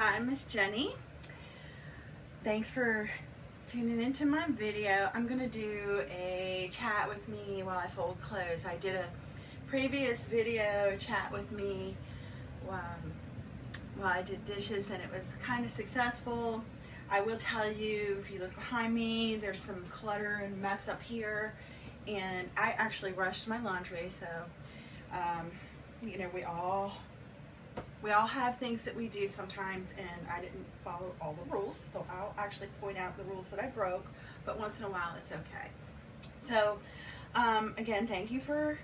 Hi, I'm Miss Jenny. Thanks for tuning into my video. I'm going to do a chat with me while I fold clothes. I did a previous video chat with me while I did dishes, and it was kind of successful. I will tell you, if you look behind me, there's some clutter and mess up here, and I actually rushed my laundry, so you know, we all have things that we do sometimes, and I didn't follow all the rules, so I'll actually point out the rules that I broke, but once in a while it's okay. So again, thank you for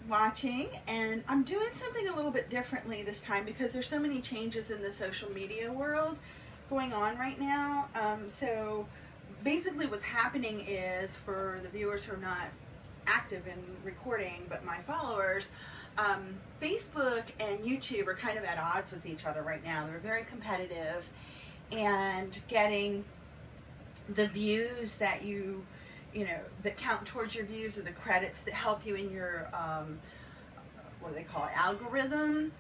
watching, and I'm doing something a little bit differently this time because there's so many changes in the social media world going on right now. So basically what's happening is, for the viewers who are not active in recording but my followers, Facebook and YouTube are kind of at odds with each other right now. They're very competitive, and getting the views that you know, that count towards your views, or the credits that help you in your, what do they call it, algorithm.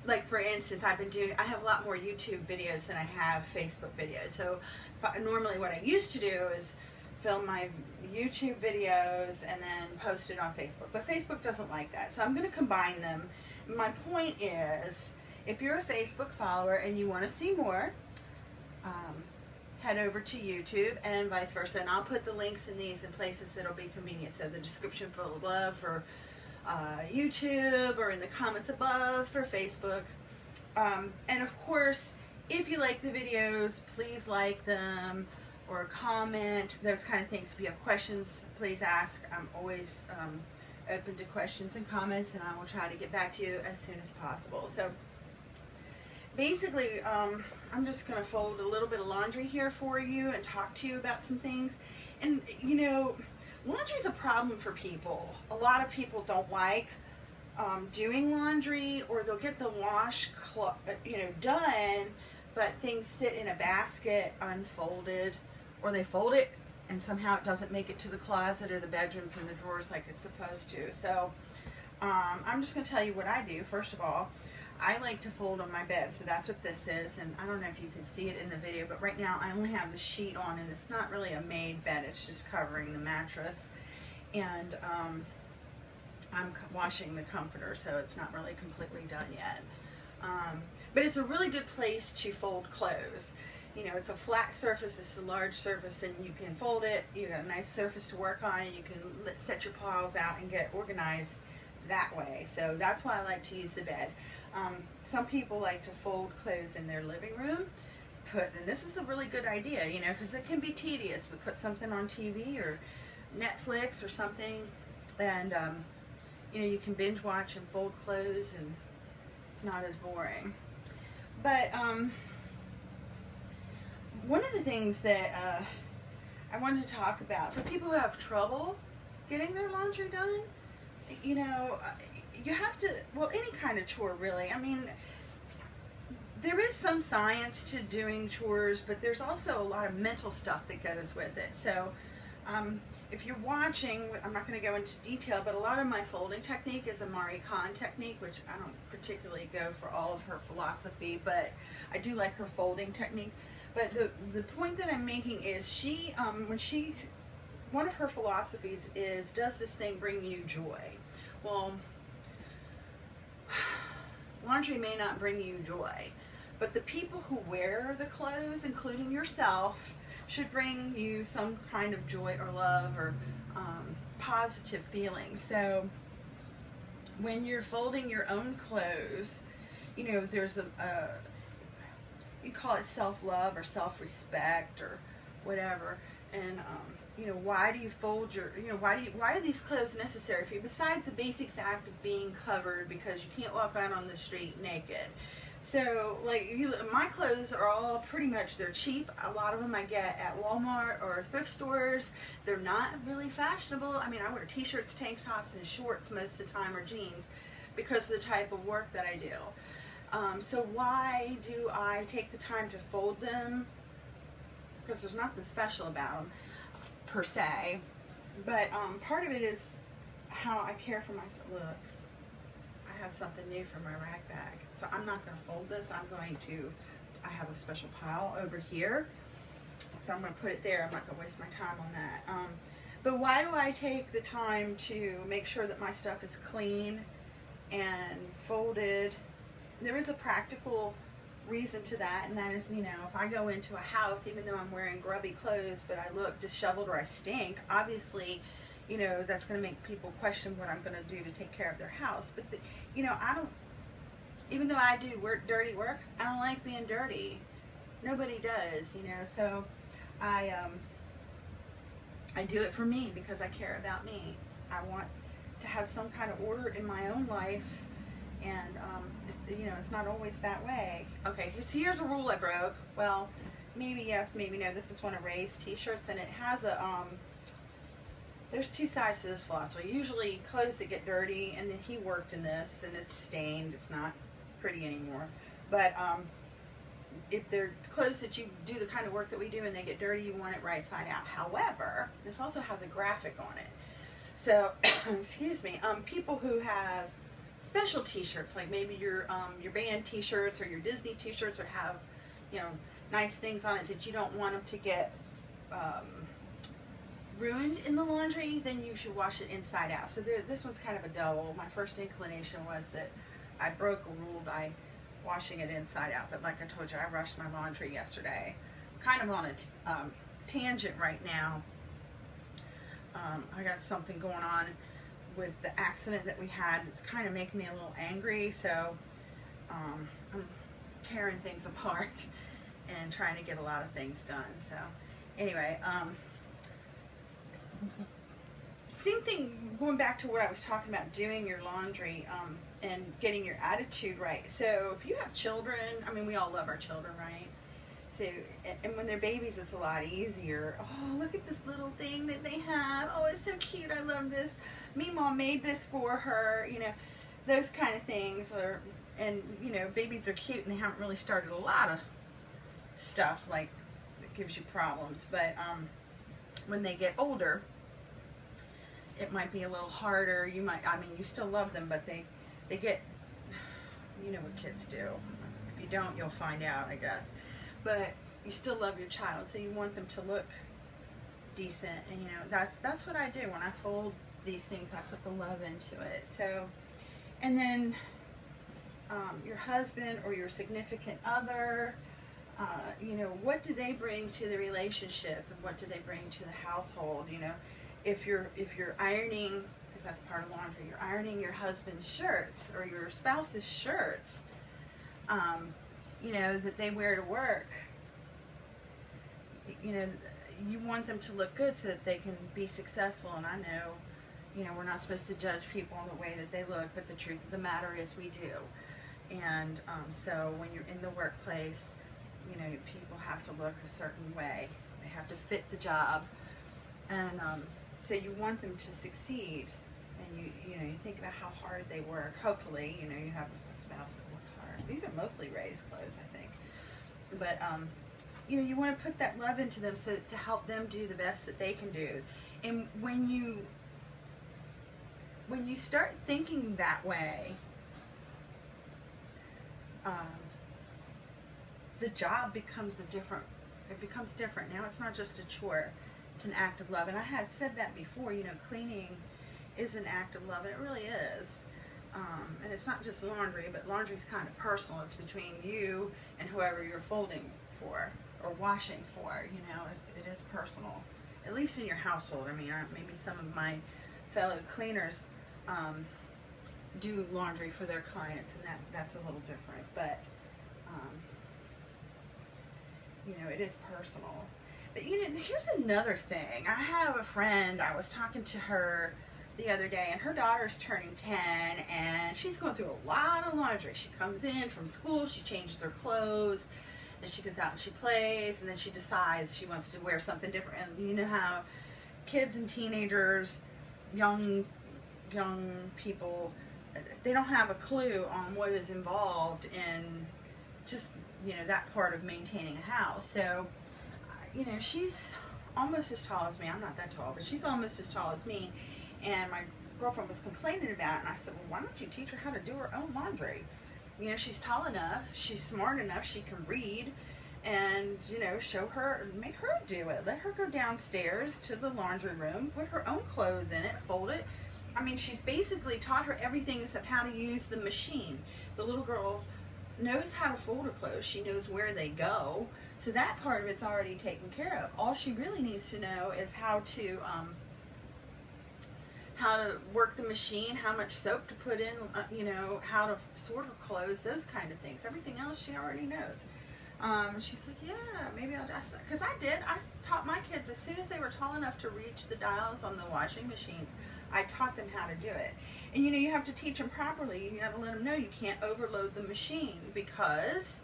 Like for instance, I have a lot more YouTube videos than I have Facebook videos. So normally what I used to do is film my YouTube videos and then post it on Facebook, but Facebook doesn't like that, so I'm going to combine them. My point is, if you're a Facebook follower and you want to see more, head over to YouTube, and vice versa, and I'll put the links in these in places that'll be convenient. So the description below for YouTube, or in the comments above for Facebook. And of course, if you like the videos, please like them or comment, those kind of things. If you have questions, please ask. I'm always open to questions and comments, and I will try to get back to you as soon as possible. So basically, I'm just going to fold a little bit of laundry here for you and talk to you about some things. And you know, laundry is a problem for people. A lot of people don't like doing laundry, or they'll get the wash done, but things sit in a basket unfolded, or they fold it and somehow it doesn't make it to the closet or the bedrooms and the drawers like it's supposed to. So I'm just going to tell you what I do. First of all, I like to fold on my bed, so that's what this is, and I don't know if you can see it in the video, but right now I only have the sheet on, and it's not really a made bed, it's just covering the mattress, and I'm washing the comforter, so it's not really completely done yet. But it's a really good place to fold clothes. You know, it's a flat surface, it's a large surface, and you can fold it. You got a nice surface to work on, and you can set your piles out and get organized that way. So that's why I like to use the bed. Some people like to fold clothes in their living room. And this is a really good idea, you know, because it can be tedious. We put something on TV or Netflix or something, and you know, you can binge watch and fold clothes, and it's not as boring. But one of the things that I wanted to talk about, for people who have trouble getting their laundry done, you know, you have to, well, any kind of chore really. I mean, there is some science to doing chores, but there's also a lot of mental stuff that goes with it. So if you're watching, I'm not going to go into detail, but a lot of my folding technique is a Marie Kondo technique, which I don't particularly go for all of her philosophy, but I do like her folding technique. But the point that I'm making is, she, one of her philosophies is, does this thing bring you joy? Well, laundry may not bring you joy, but the people who wear the clothes, including yourself, should bring you some kind of joy or love or positive feeling. So when you're folding your own clothes, you know, there's you call it self-love or self-respect or whatever. And you know, why do you fold your, you know, why are these clothes necessary for you, besides the basic fact of being covered, because you can't walk out on the street naked. So like, my clothes are all pretty much, they're cheap. A lot of them I get at Walmart or thrift stores. They're not really fashionable. I mean, I wear t-shirts, tank tops, and shorts most of the time, or jeans, because of the type of work that I do. So why do I take the time to fold them? Because there's nothing special about them per se, but part of it is how I care for myself. Look, I I have something new for my rag bag. So I'm not going to fold this. I have a special pile over here. So I'm going to put it there. I'm not going to waste my time on that. But why do I take the time to make sure that my stuff is clean and folded? There is a practical reason to that, and that is, if I go into a house, even though I'm wearing grubby clothes, but I look disheveled or I stink, obviously, that's going to make people question what I'm going to do to take care of their house. But, I don't, even though I do dirty work, I don't like being dirty. Nobody does, so I do it for me because I care about me. I want to have some kind of order in my own life, and it's not always that way. Okay, so here's a rule I broke. Well, maybe yes, maybe no. This is one of Ray's t-shirts, and it has a there's two sides to this philosophy. Usually clothes that get dirty, and then he worked in this and it's stained, it's not pretty anymore. But if they're clothes that you do the kind of work that we do and they get dirty, you want it right side out. However, this also has a graphic on it. So, excuse me, people who have special t-shirts, like maybe your band t-shirts or your Disney t-shirts, or have, nice things on it that you don't want them to get ruined in the laundry, then you should wash it inside out. So this one's kind of a double. My first inclination was that I broke a rule by washing it inside out, but like I told you, I rushed my laundry yesterday. Kind of on a tangent right now. I got something going on with the accident that we had. It's kind of making me a little angry, so I'm tearing things apart and trying to get a lot of things done. So anyway, same thing, going back to what I was talking about, doing your laundry and getting your attitude right. So if you have children, I mean, we all love our children, right? So, and when they're babies, it's a lot easier. Oh, look at this little thing that they have. Oh, it's so cute. I love this. Me, Mom made this for her. Those kind of things. And babies are cute and they haven't really started a lot of stuff like that gives you problems. But when they get older, it might be a little harder. You still love them, but they get, what kids do. If you don't, you'll find out, I guess. But you still love your child, so you want them to look decent, and that's what I do when I fold these things. I put the love into it. So, and then your husband or your significant other, what do they bring to the relationship, and what do they bring to the household? If you're ironing, because that's part of laundry, you're ironing your husband's shirts or your spouse's shirts, that they wear to work. You want them to look good so that they can be successful. And I know, we're not supposed to judge people on the way that they look, but the truth of the matter is we do. And so when you're in the workplace, people have to look a certain way. They have to fit the job. And so you want them to succeed. And you think about how hard they work. Hopefully, you have a spouse that works hard. These are mostly Ray's clothes, I think. But, you want to put that love into them so to help them do the best that they can do. And when you start thinking that way, the job becomes different. Now it's not just a chore. It's an act of love. And I had said that before, cleaning is an act of love, and it really is. And it's not just laundry, but laundry's kind of personal. It's between you and whoever you're folding for or washing for. It is personal, at least in your household. I mean, maybe some of my fellow cleaners do laundry for their clients, and that's a little different. But it is personal. But here's another thing. I have a friend. I was talking to her the other day, and her daughter's turning 10, and she's going through a lot of laundry. She comes in from school, she changes her clothes, and she goes out and she plays, and then she decides she wants to wear something different. And you know how kids and teenagers, young people, they don't have a clue on what is involved in just that part of maintaining a house. So she's almost as tall as me. I'm not that tall, but she's almost as tall as me. And girlfriend was complaining about it, and I said, well, why don't you teach her how to do her own laundry? You know, she's tall enough, she's smart enough, she can read, and, you know, show her, make her do it. Let her go downstairs to the laundry room, put her own clothes in it, fold it. I mean, she's basically taught her everything except how to use the machine. The little girl knows how to fold her clothes. She knows where they go. So that part of it's already taken care of. All she really needs to know is how to work the machine, how much soap to put in, you know, how to sort her clothes, those kind of things. Everything else she already knows. She's like, yeah, maybe I'll just, because I did. I taught my kids as soon as they were tall enough to reach the dials on the washing machines. I taught them how to do it. And you know, you have to teach them properly. You have to let them know you can't overload the machine because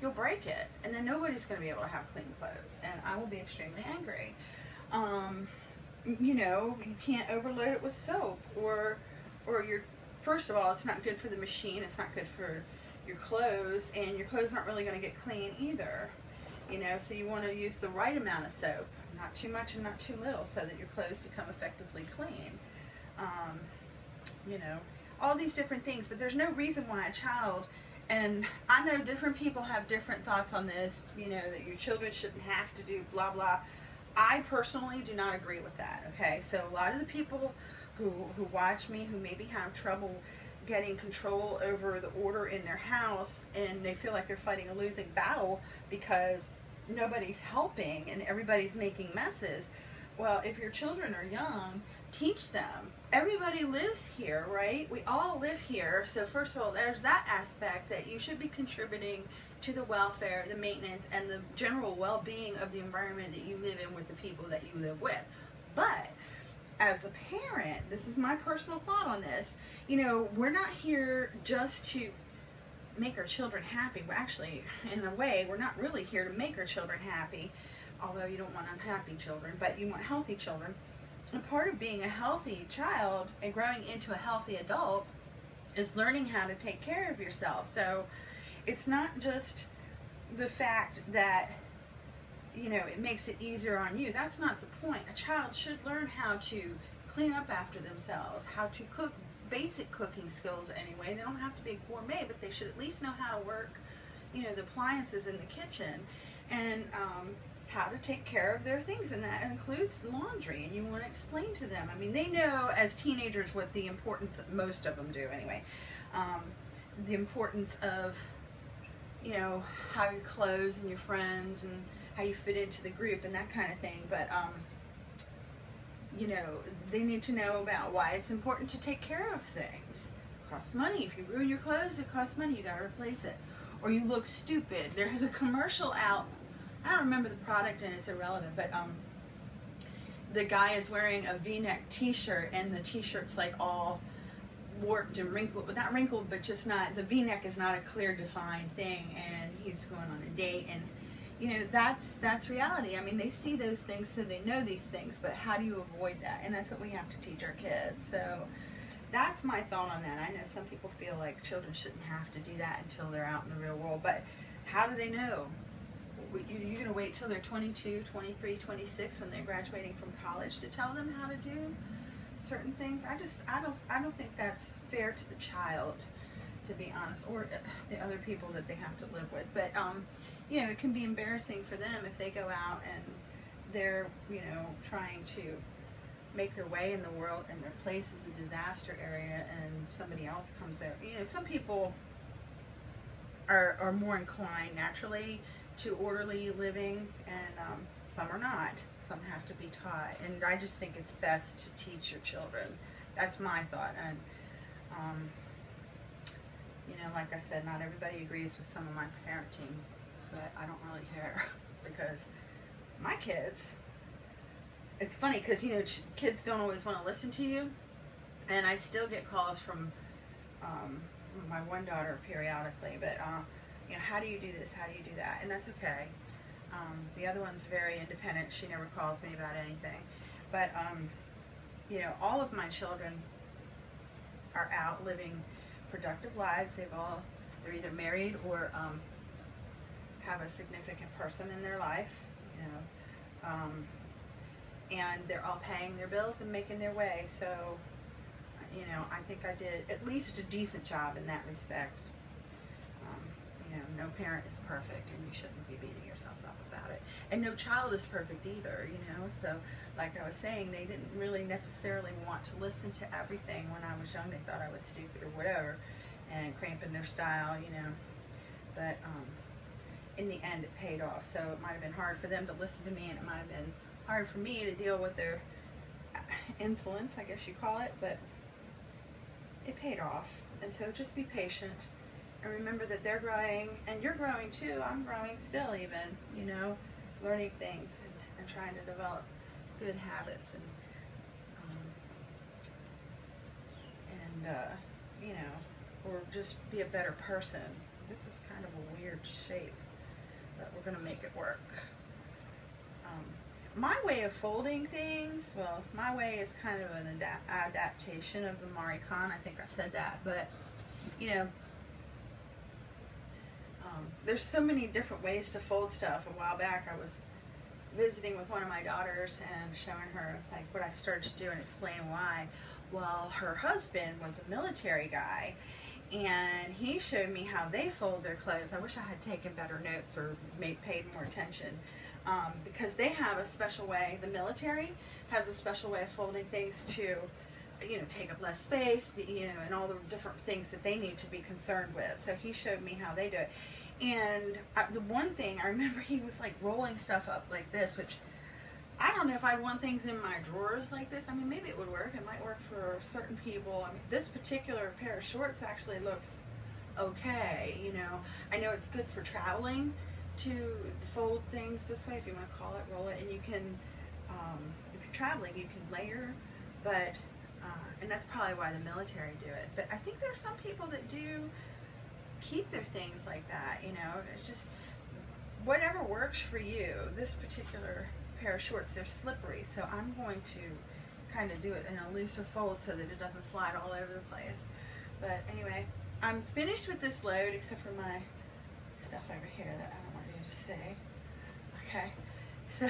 you'll break it, and then nobody's going to be able to have clean clothes, and I will be extremely angry. You know, you can't overload it with soap, or your, first of all, it's not good for the machine. It's not good for your clothes, and your clothes aren't really going to get clean either. You know, so you want to use the right amount of soap, not too much and not too little, so that your clothes become effectively clean. You know, all these different things, but there's no reason why a child, and I know different people have different thoughts on this, you know, that your children shouldn't have to do blah blah. I personally do not agree with that, okay? So a lot of the people who watch me, who maybe have trouble getting control over the order in their house, and they feel like they're fighting a losing battle because nobody's helping and everybody's making messes. Well, if your children are young, teach them. Everybody lives here, right? We all live here. So first of all, there's that aspect that you should be contributing to the welfare, the maintenance, and the general well-being of the environment that you live in with the people that you live with. But as a parent, this is my personal thought on this, you know, we're not here just to make our children happy. Well, actually, in a way, we're not really here to make our children happy, although you don't want unhappy children, but you want healthy children. And part of being a healthy child and growing into a healthy adult is learning how to take care of yourself. So it's not just the fact that, you know, it makes it easier on you. That's not the point. A child should learn how to clean up after themselves, how to cook, basic cooking skills anyway. They don't have to be gourmet, but they should at least know how to work, you know, the appliances in the kitchen, and how to take care of their things, and that includes laundry. And you want to explain to them. I mean, they know as teenagers what the importance, most of them do anyway, the importance of, you know, how your clothes and your friends and how you fit into the group and that kind of thing. But you know, they need to know about why it's important to take care of things. It costs money. If you ruin your clothes, it costs money. You gotta replace it. Or you look stupid. There's a commercial out, I don't remember the product and it's irrelevant, but the guy is wearing a V-neck t-shirt, and the t-shirt's like all warped and wrinkled, but not wrinkled, but just not, the V-neck is not a clear defined thing, and he's going on a date, and you know, that's reality. I mean, they see those things, so they know these things, but how do you avoid that? And that's what we have to teach our kids. So that's my thought on that. I know some people feel like children shouldn't have to do that until they're out in the real world, but how do they know? You're going to wait till they're 22, 23, 26 when they're graduating from college to tell them how to do certain things? I don't think that's fair to the child, to be honest, or the other people that they have to live with. But you know, it can be embarrassing for them if they go out and they're, you know, trying to make their way in the world and their place is a disaster area and somebody else comes there. You know, some people are more inclined naturally to orderly living, and some are not. Some have to be taught, and I just think it's best to teach your children. That's my thought. And you know, like I said, not everybody agrees with some of my parenting, but I don't really care because my kids, it's funny because, you know, kids don't always want to listen to you, and I still get calls from my one daughter periodically, but you know, how do you do this, how do you do that, and that's okay. The other one's very independent. She never calls me about anything, but you know, all of my children are out living productive lives. They're either married or have a significant person in their life, you know, and they're all paying their bills and making their way. So you know, I think I did at least a decent job in that respect. You know, no parent is perfect, and you shouldn't be beating yourself up about it. And no child is perfect either, you know. So, like I was saying, they didn't really necessarily want to listen to everything when I was young. They thought I was stupid or whatever, and cramping their style, you know. But in the end, it paid off. So it might have been hard for them to listen to me, and it might have been hard for me to deal with their insolence, I guess you call it. But it paid off. And so just be patient. And remember that they're growing, and you're growing too. I'm growing still even, you know, learning things and trying to develop good habits and you know, or just be a better person. This is kind of a weird shape, but we're going to make it work. My way of folding things, well, my way is kind of an adaptation of the Mari Khan. I think I said that, but, you know, there's so many different ways to fold stuff. A while back I was visiting with one of my daughters and showing her like what I started to do and explaining why. Well, her husband was a military guy, and he showed me how they fold their clothes. I wish I had taken better notes or paid more attention, because they have a special way. The military has a special way of folding things to, you know, take up less space, you know, and all the different things that they need to be concerned with. So he showed me how they do it. And the one thing I remember, he was like rolling stuff up like this, which I don't know if I'd want things in my drawers like this. I mean, maybe it would work. It might work for certain people. I mean, this particular pair of shorts actually looks okay, you know. I know it's good for traveling to fold things this way, if you want to call it, roll it. And you can, if you're traveling, you can layer, but, and that's probably why the military do it. But I think there are some people that do keep their things like that, you know. It's just whatever works for you. This particular pair of shorts, they're slippery, so I'm going to kind of do it in a looser fold so that it doesn't slide all over the place. But anyway, I'm finished with this load except for my stuff over here that I don't want you to see. Okay, so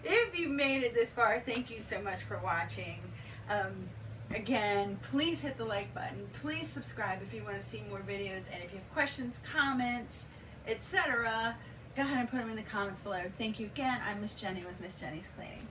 if you've made it this far, thank you so much for watching. Again, please hit the like button. Please subscribe if you want to see more videos. And if you have questions, comments, etc., go ahead and put them in the comments below. Thank you again. I'm Miss Jenny with Miss Jenny's Cleaning.